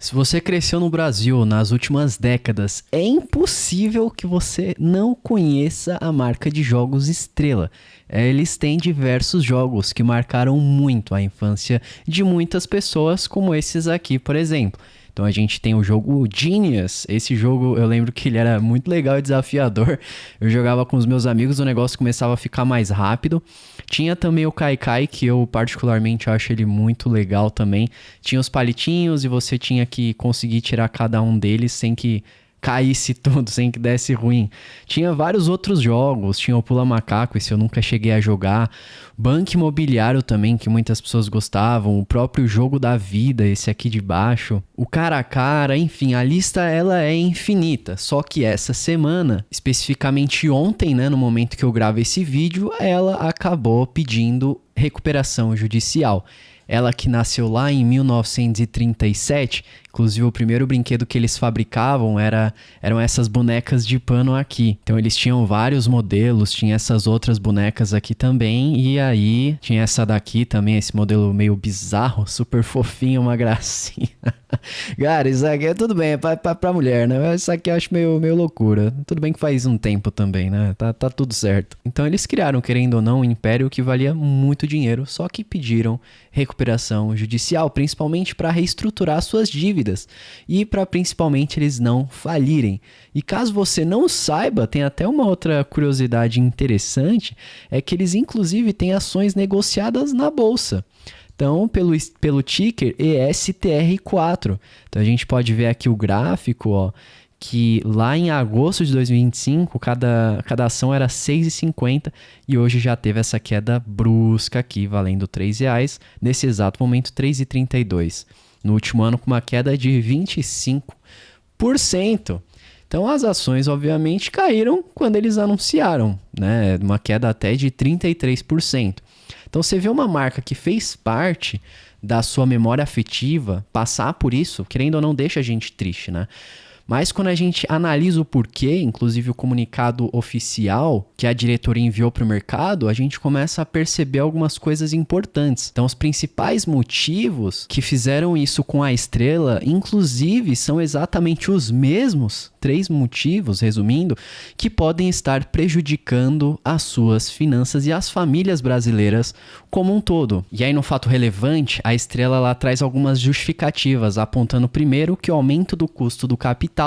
Se você cresceu no Brasil nas últimas décadas, é impossível que você não conheça a marca de jogos Estrela. Eles têm diversos jogos que marcaram muito a infância de muitas pessoas, como esses aqui, por exemplo. Então a gente tem o jogo Genius. Esse jogo eu lembro que ele era muito legal e desafiador. Eu jogava com os meus amigos, o negócio começava a ficar mais rápido. Tinha também o Kaikai, que eu particularmente acho ele muito legal também. Tinha os palitinhos e você tinha que conseguir tirar cada um deles sem que caísse tudo, sem que desse ruim. Tinha vários outros jogos, tinha o Pula Macaco, esse eu nunca cheguei a jogar. Banco Imobiliário também, que muitas pessoas gostavam. O próprio Jogo da Vida, esse aqui de baixo. O Cara a Cara, enfim, a lista ela é infinita. Só que essa semana, especificamente ontem, né, no momento que eu gravo esse vídeo, ela acabou pedindo recuperação judicial. Ela que nasceu lá em 1937, inclusive o primeiro brinquedo que eles fabricavam eram essas bonecas de pano aqui. Então eles tinham vários modelos, tinha essas outras bonecas aqui também, e aí tinha essa daqui também, esse modelo meio bizarro, super fofinho, uma gracinha. Cara, isso aqui é tudo bem, é pra mulher, né? Isso aqui eu acho meio loucura. Tudo bem que faz um tempo também, né? Tá tudo certo. Então eles criaram, querendo ou não, um império que valia muito dinheiro, só que pediram recuperação judicial, principalmente para reestruturar suas dívidas e para principalmente eles não falirem. E caso você não saiba, tem até uma outra curiosidade interessante, é que eles inclusive têm ações negociadas na bolsa. Então, pelo ticker ESTR4. Então, a gente pode ver aqui o gráfico, ó, que lá em agosto de 2025, cada ação era R$ 6,50 e hoje já teve essa queda brusca aqui, valendo R$ 3,00. Nesse exato momento, R$ 3,32. No último ano, com uma queda de 25%. Então, as ações, obviamente, caíram quando eles anunciaram, né? Uma queda até de 33%. Então, você vê uma marca que fez parte da sua memória afetiva, passar por isso, querendo ou não, deixa a gente triste, né? Mas quando a gente analisa o porquê, inclusive o comunicado oficial que a diretoria enviou para o mercado, a gente começa a perceber algumas coisas importantes. Então, os principais motivos que fizeram isso com a Estrela, inclusive, são exatamente os mesmos 3 motivos, resumindo, que podem estar prejudicando as suas finanças e as famílias brasileiras como um todo. E aí, no fato relevante, a Estrela ela traz algumas justificativas, apontando primeiro que o aumento do custo do capital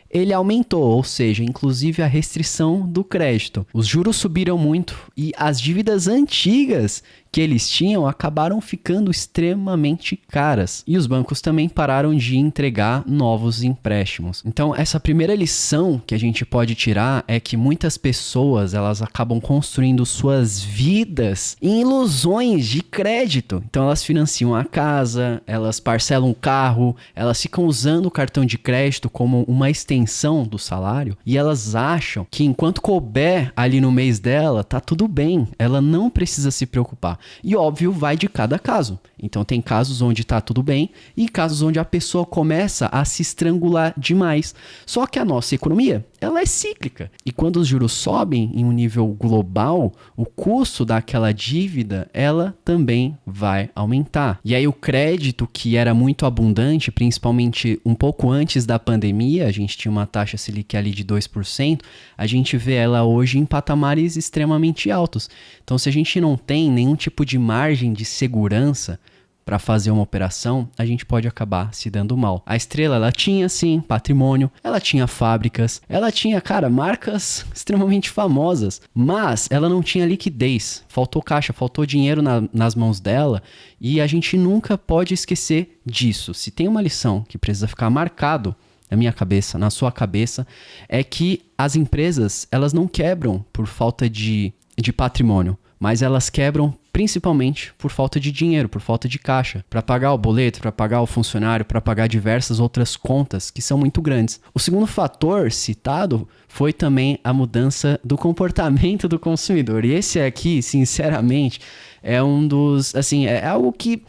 ele aumentou, ou seja, inclusive a restrição do crédito. Os juros subiram muito e as dívidas antigas que eles tinham acabaram ficando extremamente caras. E os bancos também pararam de entregar novos empréstimos. Então, essa primeira lição que a gente pode tirar é que muitas pessoas elas acabam construindo suas vidas em ilusões de crédito. Então, elas financiam a casa, elas parcelam o carro, elas ficam usando o cartão de crédito como uma extensão do salário e elas acham que enquanto couber ali no mês dela, tá tudo bem, ela não precisa se preocupar. E óbvio, vai de cada caso. Então tem casos onde tá tudo bem e casos onde a pessoa começa a se estrangular demais. Só que a nossa economia, ela é cíclica. E quando os juros sobem em um nível global, o custo daquela dívida, ela também vai aumentar. E aí o crédito, que era muito abundante, principalmente um pouco antes da pandemia, a gente tinha uma taxa Selic ali de 2%, a gente vê ela hoje em patamares extremamente altos. Então se a gente não tem nenhum tipo de margem de segurança para fazer uma operação, a gente pode acabar se dando mal. A Estrela, ela tinha, sim, patrimônio, ela tinha fábricas, ela tinha, cara, marcas extremamente famosas, mas ela não tinha liquidez, faltou caixa, faltou dinheiro nas mãos dela e a gente nunca pode esquecer disso. Se tem uma lição que precisa ficar marcado na minha cabeça, na sua cabeça, é que as empresas, elas não quebram por falta de patrimônio, mas elas quebram principalmente por falta de dinheiro, por falta de caixa, para pagar o boleto, para pagar o funcionário, para pagar diversas outras contas que são muito grandes. O segundo fator citado foi também a mudança do comportamento do consumidor. E esse aqui, sinceramente, é um dos, assim, é algo que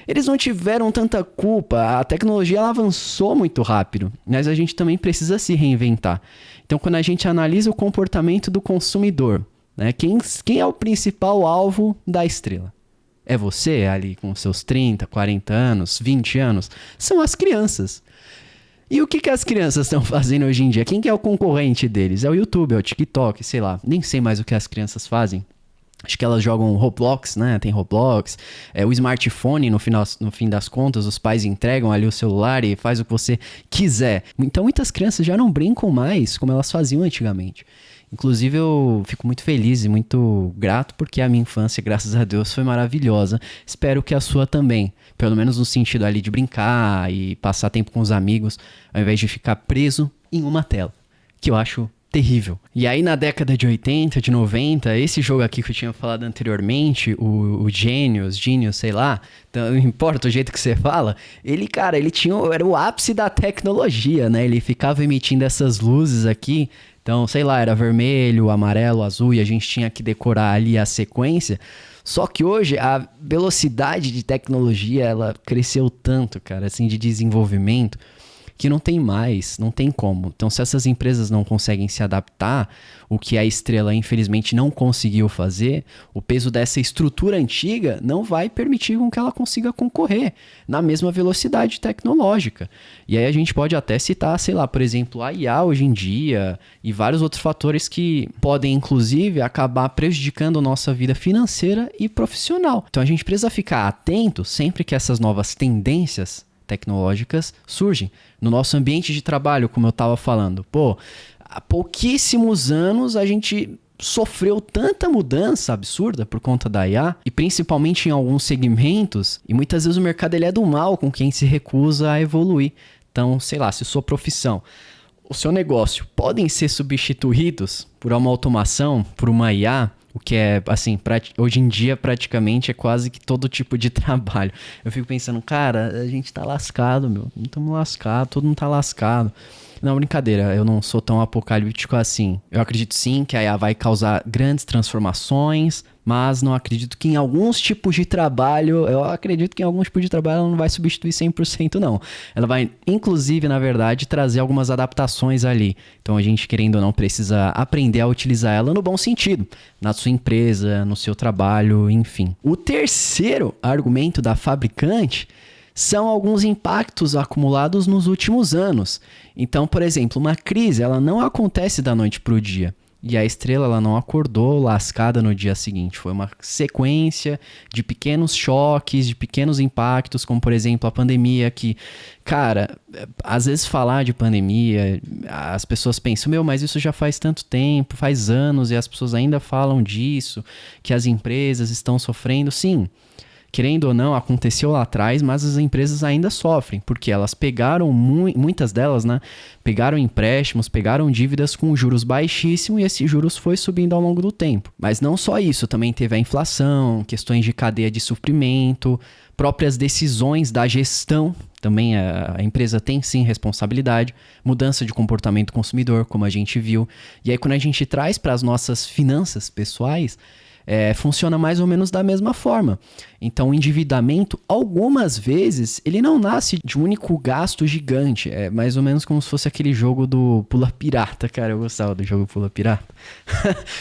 eles não tiveram tanta culpa. A tecnologia ela avançou muito rápido, mas a gente também precisa se reinventar. Então, quando a gente analisa o comportamento do consumidor, né, quem é o principal alvo da Estrela? É você ali com seus 30, 40 anos, 20 anos? São as crianças. E o que as crianças estão fazendo hoje em dia? Quem que é o concorrente deles? É o YouTube, é o TikTok, sei lá. Nem sei mais o que as crianças fazem. Acho que elas jogam Roblox, né? Tem Roblox. O smartphone, no fim das contas, os pais entregam ali o celular e faz o que você quiser. Então, muitas crianças já não brincam mais como elas faziam antigamente. Inclusive, eu fico muito feliz e muito grato porque a minha infância, graças a Deus, foi maravilhosa. Espero que a sua também. Pelo menos no sentido ali de brincar e passar tempo com os amigos, ao invés de ficar preso em uma tela, que eu acho terrível. E aí na década de 80, de 90, esse jogo aqui que eu tinha falado anteriormente, o Genius, sei lá, então, não importa o jeito que você fala, ele era o ápice da tecnologia, né? Ele ficava emitindo essas luzes aqui, então, sei lá, era vermelho, amarelo, azul, e a gente tinha que decorar ali a sequência. Só que hoje a velocidade de tecnologia, ela cresceu tanto, cara, assim, de desenvolvimento, que não tem mais, não tem como. Então, se essas empresas não conseguem se adaptar, o que a Estrela, infelizmente, não conseguiu fazer, o peso dessa estrutura antiga não vai permitir com que ela consiga concorrer na mesma velocidade tecnológica. E aí a gente pode até citar, sei lá, por exemplo, a IA hoje em dia e vários outros fatores que podem, inclusive, acabar prejudicando a nossa vida financeira e profissional. Então, a gente precisa ficar atento sempre que essas novas tendências tecnológicas surgem no nosso ambiente de trabalho, como eu estava falando. Há pouquíssimos anos a gente sofreu tanta mudança absurda por conta da IA, e principalmente em alguns segmentos, e muitas vezes o mercado ele é do mal com quem se recusa a evoluir. Então, sei lá, se sua profissão, o seu negócio podem ser substituídos por uma automação, por uma IA, o que é, assim, hoje em dia praticamente é quase que todo tipo de trabalho. Eu fico pensando, cara, a gente tá lascado, meu. Não estamos lascados, todo mundo tá lascado. Não, brincadeira, eu não sou tão apocalíptico assim. Eu acredito sim que a IA vai causar grandes transformações, mas não acredito que em alguns tipos de trabalho, ela não vai substituir 100% não. Ela vai, inclusive, na verdade, trazer algumas adaptações ali. Então a gente, querendo ou não, precisa aprender a utilizar ela no bom sentido, na sua empresa, no seu trabalho, enfim. O terceiro argumento da fabricante são alguns impactos acumulados nos últimos anos. Então, por exemplo, uma crise ela não acontece da noite para o dia. E a Estrela ela não acordou lascada no dia seguinte. Foi uma sequência de pequenos choques, de pequenos impactos, como, por exemplo, a pandemia que, cara, às vezes falar de pandemia, as pessoas pensam, mas isso já faz tanto tempo, faz anos, e as pessoas ainda falam disso, que as empresas estão sofrendo. Sim, querendo ou não, aconteceu lá atrás, mas as empresas ainda sofrem, porque elas pegaram, muitas delas, né, pegaram empréstimos, pegaram dívidas com juros baixíssimos e esse juros foi subindo ao longo do tempo. Mas não só isso, também teve a inflação, questões de cadeia de suprimento, próprias decisões da gestão, também a empresa tem sim responsabilidade, mudança de comportamento do consumidor, como a gente viu. E aí quando a gente traz para as nossas finanças pessoais, funciona mais ou menos da mesma forma. Então, o endividamento, algumas vezes, ele não nasce de um único gasto gigante. É mais ou menos como se fosse aquele jogo do Pula Pirata, cara. Eu gostava do jogo Pula Pirata.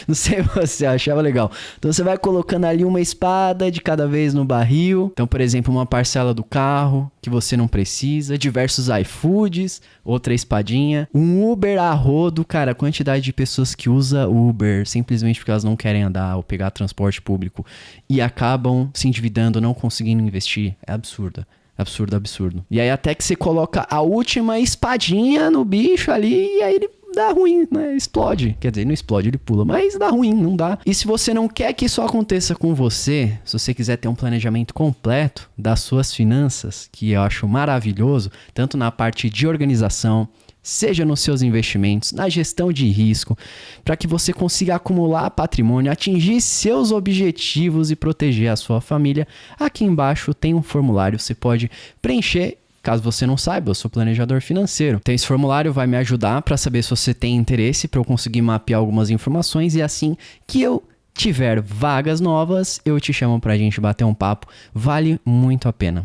Não sei se você achava legal. Então, você vai colocando ali uma espada de cada vez no barril. Então, por exemplo, uma parcela do carro que você não precisa. Diversos iFoods, outra espadinha. Um Uber a rodo, cara. A quantidade de pessoas que usa Uber simplesmente porque elas não querem andar ou pegar transporte público e acabam se endividando, não conseguindo investir, é absurdo. Absurdo. E aí até que você coloca a última espadinha no bicho ali e aí ele dá ruim, né? Explode. Quer dizer, não explode, ele pula, mas dá ruim, não dá. E se você não quer que isso aconteça com você, se você quiser ter um planejamento completo das suas finanças, que eu acho maravilhoso, tanto na parte de organização, seja nos seus investimentos, na gestão de risco, para que você consiga acumular patrimônio, atingir seus objetivos e proteger a sua família. Aqui embaixo tem um formulário, você pode preencher. Caso você não saiba, eu sou planejador financeiro. Então esse formulário vai me ajudar para saber se você tem interesse, para eu conseguir mapear algumas informações e assim que eu tiver vagas novas, eu te chamo pra gente bater um papo. Vale muito a pena,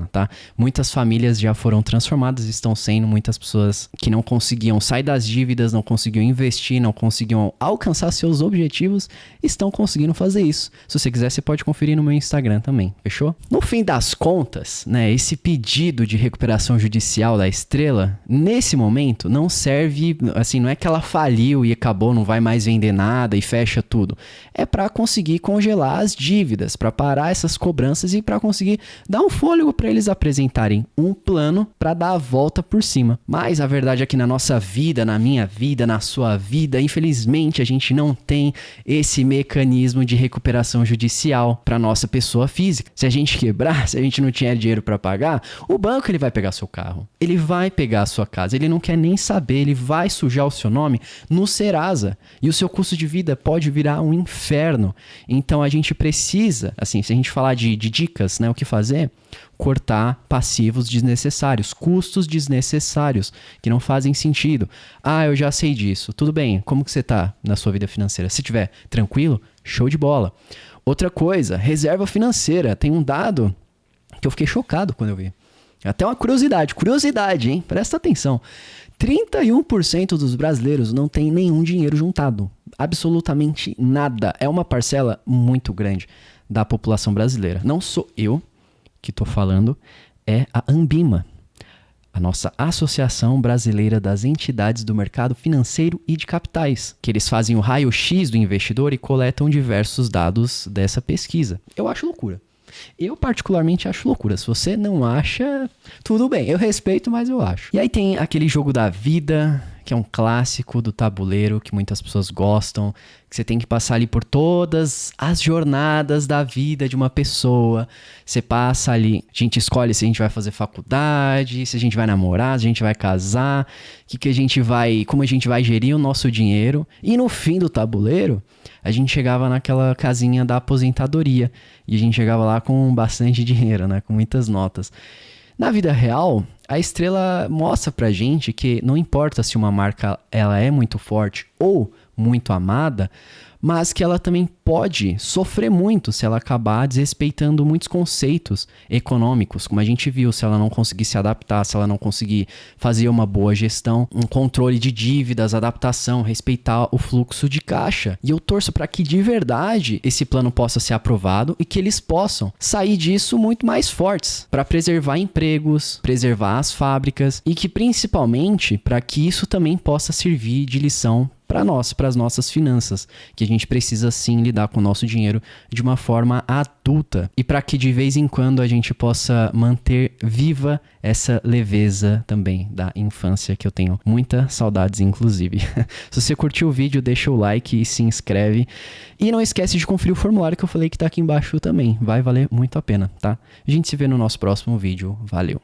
tá? Muitas famílias já foram transformadas, estão sendo muitas pessoas que não conseguiam sair das dívidas, não conseguiam investir, não conseguiam alcançar seus objetivos, estão conseguindo fazer isso. Se você quiser, você pode conferir no meu Instagram também, fechou? No fim das contas, né, esse pedido de recuperação judicial da Estrela, nesse momento, não serve, assim, não é que ela faliu e acabou, não vai mais vender nada e fecha tudo. É para conseguir congelar as dívidas, para parar essas cobranças e para conseguir dar um fôlego para eles apresentarem um plano para dar a volta por cima. Mas a verdade é que na nossa vida, na minha vida, na sua vida, infelizmente a gente não tem esse mecanismo de recuperação judicial para nossa pessoa física. Se a gente quebrar, se a gente não tiver dinheiro para pagar, o banco ele vai pegar seu carro, ele vai pegar a sua casa, ele não quer nem saber, ele vai sujar o seu nome no Serasa e o seu custo de vida pode virar um inferno. Então a gente precisa, assim, se a gente falar de dicas, né, o que fazer? Cortar passivos desnecessários, custos desnecessários que não fazem sentido. Ah, eu já sei disso. Tudo bem, como que você tá na sua vida financeira? Se tiver tranquilo, show de bola. Outra coisa, reserva financeira. Tem um dado que eu fiquei chocado quando eu vi. Até uma curiosidade, hein? Presta atenção. 31% dos brasileiros não tem nenhum dinheiro juntado. Absolutamente nada. É uma parcela muito grande da população brasileira. Não sou eu que estou falando, é a Ambima, a nossa Associação Brasileira das Entidades do Mercado Financeiro e de Capitais, que eles fazem o raio-x do investidor e coletam diversos dados dessa pesquisa. Eu acho loucura. Eu particularmente acho loucura. Se você não acha, tudo bem. Eu respeito, mas eu acho. E aí tem aquele jogo da vida, que é um clássico do tabuleiro, que muitas pessoas gostam, que você tem que passar ali por todas as jornadas da vida de uma pessoa. Você passa ali, a gente escolhe se a gente vai fazer faculdade, se a gente vai namorar, se a gente vai casar, como a gente vai gerir o nosso dinheiro. E no fim do tabuleiro, a gente chegava naquela casinha da aposentadoria. E a gente chegava lá com bastante dinheiro, né? Com muitas notas. Na vida real, a Estrela mostra pra gente que não importa se uma marca ela é muito forte ou muito amada, mas que ela também pode sofrer muito se ela acabar desrespeitando muitos conceitos econômicos, como a gente viu, se ela não conseguir se adaptar, se ela não conseguir fazer uma boa gestão, um controle de dívidas, adaptação, respeitar o fluxo de caixa. E eu torço para que de verdade esse plano possa ser aprovado e que eles possam sair disso muito mais fortes, para preservar empregos, preservar as fábricas e que principalmente para que isso também possa servir de lição para nós, para as nossas finanças, que a gente precisa sim lidar com o nosso dinheiro de uma forma adulta e para que de vez em quando a gente possa manter viva essa leveza também da infância, que eu tenho muitas saudades inclusive. Se você curtiu o vídeo, deixa o like e se inscreve e não esquece de conferir o formulário que eu falei que tá aqui embaixo também, vai valer muito a pena, tá? A gente se vê no nosso próximo vídeo, valeu!